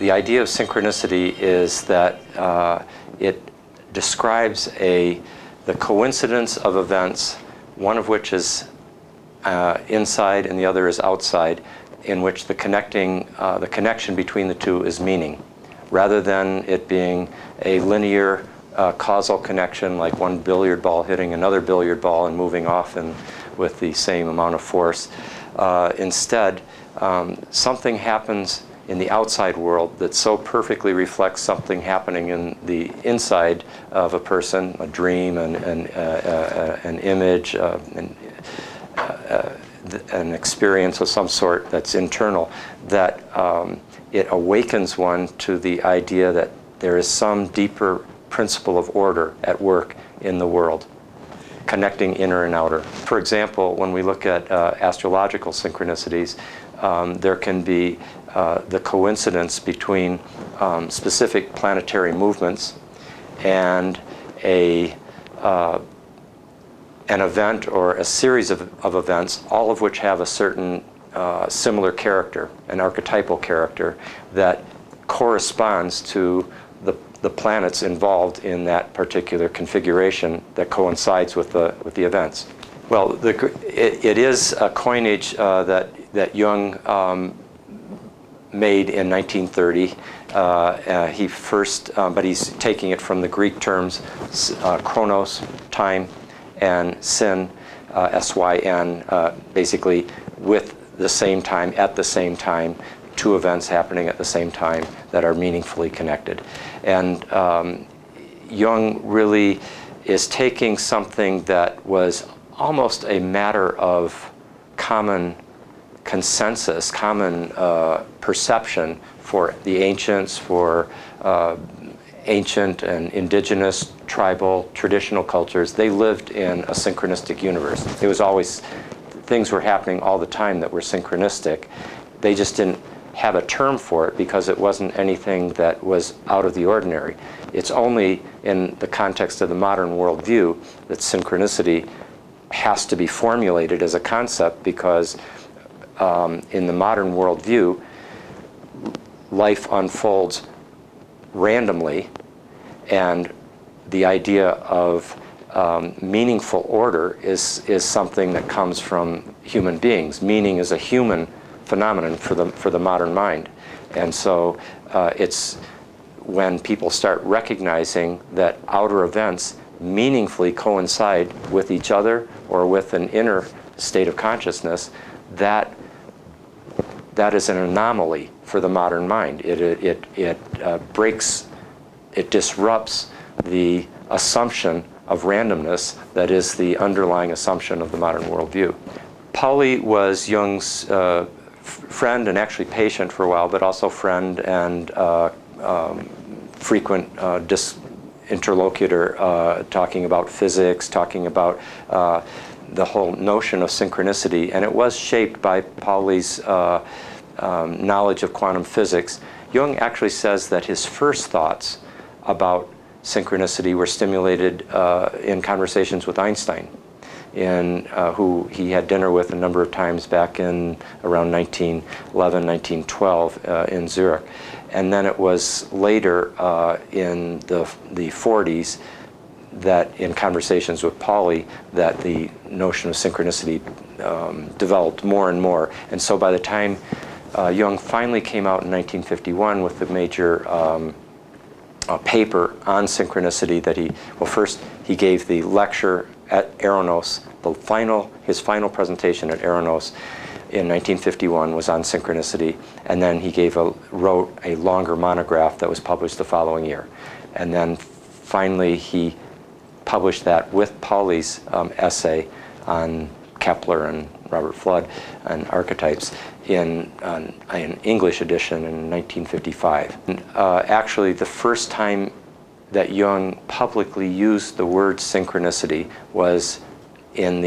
The idea of synchronicity is that it describes the coincidence of events, one of which is inside and the other is outside, in which the connection between the two is meaning, rather than it being a linear causal connection, like one billiard ball hitting another billiard ball and moving off with the same amount of force. Instead, something happens in the outside world that so perfectly reflects something happening in the inside of a person, a dream, an image, an experience of some sort that's internal, that it awakens one to the idea that there is some deeper principle of order at work in the world, connecting inner and outer. For example, when we look at astrological synchronicities, there can be the coincidence between specific planetary movements and an event or a series of events, all of which have a certain similar character, an archetypal character that corresponds to the planets involved in that particular configuration that coincides with the events. Well, it is a coinage that Jung made in 1930. He first, but he's taking it from the Greek terms chronos, time, and syn, S-Y-N, basically with the same time, at the same time, two events happening at the same time that are meaningfully connected. And Jung really is taking something that was almost a matter of common consensus, common perception for the ancients, for ancient and indigenous, tribal, traditional cultures. They lived in a synchronistic universe. It was always, things were happening all the time that were synchronistic. They just didn't have a term for it because it wasn't anything that was out of the ordinary. It's only in the context of the modern worldview that synchronicity has to be formulated as a concept, because in the modern worldview, life unfolds randomly, and the idea of meaningful order is something that comes from human beings. Meaning is a human phenomenon for the modern mind. And so it's when people start recognizing that outer events meaningfully coincide with each other or with an inner state of consciousness, that is an anomaly for the modern mind. It breaks, it disrupts the assumption of randomness that is the underlying assumption of the modern worldview. Pauli was Jung's friend and actually patient for a while, but also friend and frequent interlocutor, talking about physics, talking about the whole notion of synchronicity. And it was shaped by Pauli's knowledge of quantum physics. Jung actually says that his first thoughts about synchronicity were stimulated in conversations with Einstein, who he had dinner with a number of times back in around 1911, 1912 in Zurich. And then it was later in the 40s that in conversations with Pauli that the notion of synchronicity developed more and more. And so by the time Jung finally came out in 1951 with the major paper on synchronicity, that first he gave the lecture at Eranos. His final presentation at Eranos in 1951 was on synchronicity, and then he wrote a longer monograph that was published the following year. And then finally he published that with Pauli's essay on Kepler and Robert Fludd and archetypes in an English edition in 1955. And, actually, the first time that Jung publicly used the word synchronicity was in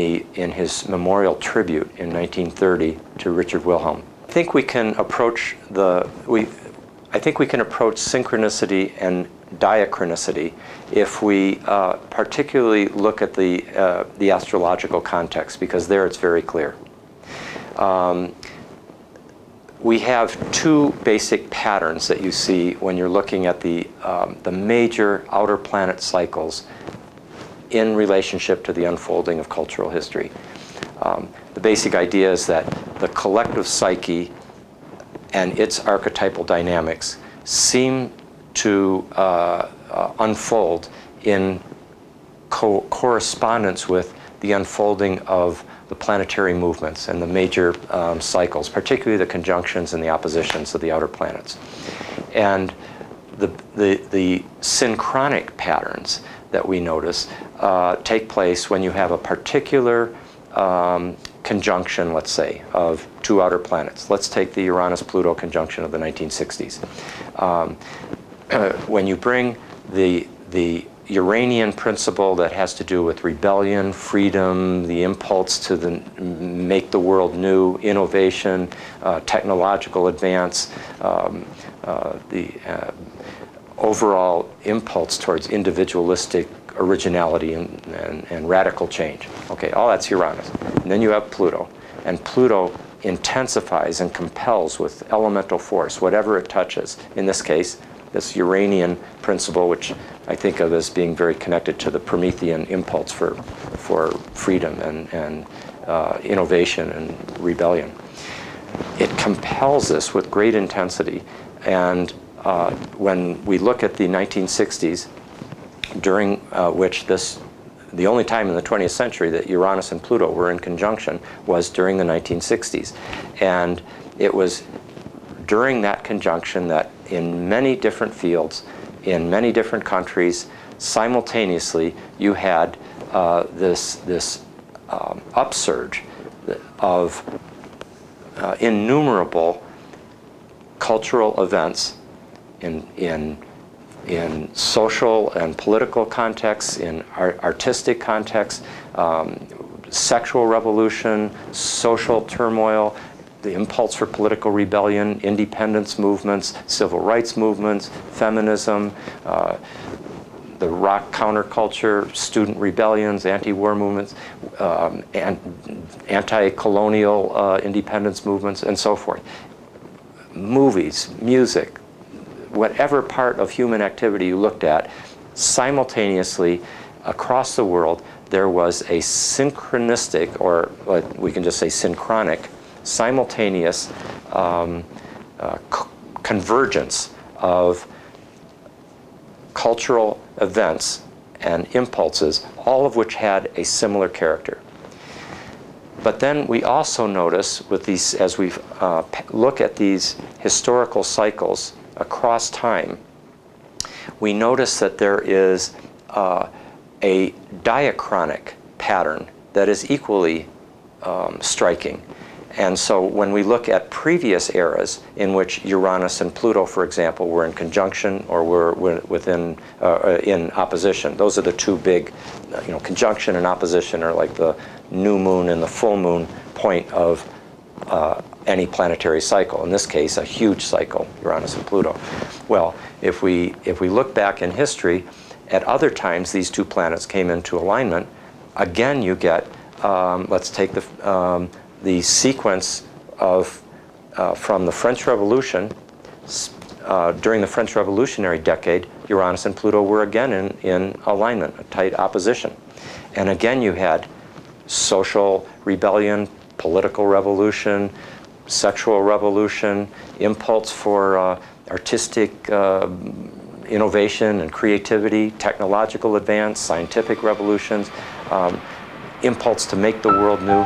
his memorial tribute in 1930 to Richard Wilhelm. I think we can approach synchronicity and diachronicity if we particularly look at the astrological context, because there it's very clear. we have two basic patterns that you see when you're looking at the major outer planet cycles in relationship to the unfolding of cultural history. The basic idea is that the collective psyche and its archetypal dynamics seem to unfold in correspondence with the unfolding of the planetary movements and the major cycles, particularly the conjunctions and the oppositions of the outer planets. And the synchronic patterns that we notice take place when you have a particular conjunction, let's say, of two outer planets. Let's take the Uranus-Pluto conjunction of the 1960s. When you bring the Uranian principle that has to do with rebellion, freedom, the impulse to make the world new, innovation, technological advance, the overall impulse towards individualistic originality and radical change. Okay, all that's Uranus. And then you have Pluto. And Pluto intensifies and compels with elemental force whatever it touches. In this case, this Uranian principle, which I think of as being very connected to the Promethean impulse for freedom and innovation and rebellion. It compels us with great intensity. And when we look at the 1960s, during which the only time in the 20th century that Uranus and Pluto were in conjunction was during the 1960s. And it was during that conjunction that in many different fields, in many different countries, simultaneously, you had this upsurge of innumerable cultural events in social and political contexts, in artistic contexts, sexual revolution, social turmoil, the impulse for political rebellion, independence movements, civil rights movements, feminism, the rock counterculture, student rebellions, anti-war movements, and anti-colonial independence movements, and so forth. Movies, music, whatever part of human activity you looked at, simultaneously across the world, there was a synchronistic, or we can just say synchronic, simultaneous convergence of cultural events and impulses, all of which had a similar character. But then we also notice with these, as we look at these historical cycles across time, we notice that there is a diachronic pattern that is equally striking. And so when we look at previous eras in which Uranus and Pluto, for example, were in conjunction or were within in opposition, those are the two big, conjunction and opposition are like the new moon and the full moon point of any planetary cycle. In this case, a huge cycle, Uranus and Pluto. Well, if we look back in history, at other times these two planets came into alignment. Again, you get let's take the sequence of from the French Revolution. During the French Revolutionary decade, Uranus and Pluto were again in alignment, a tight opposition. And again you had social rebellion, political revolution, sexual revolution, impulse for artistic innovation and creativity, technological advance, scientific revolutions, impulse to make the world new.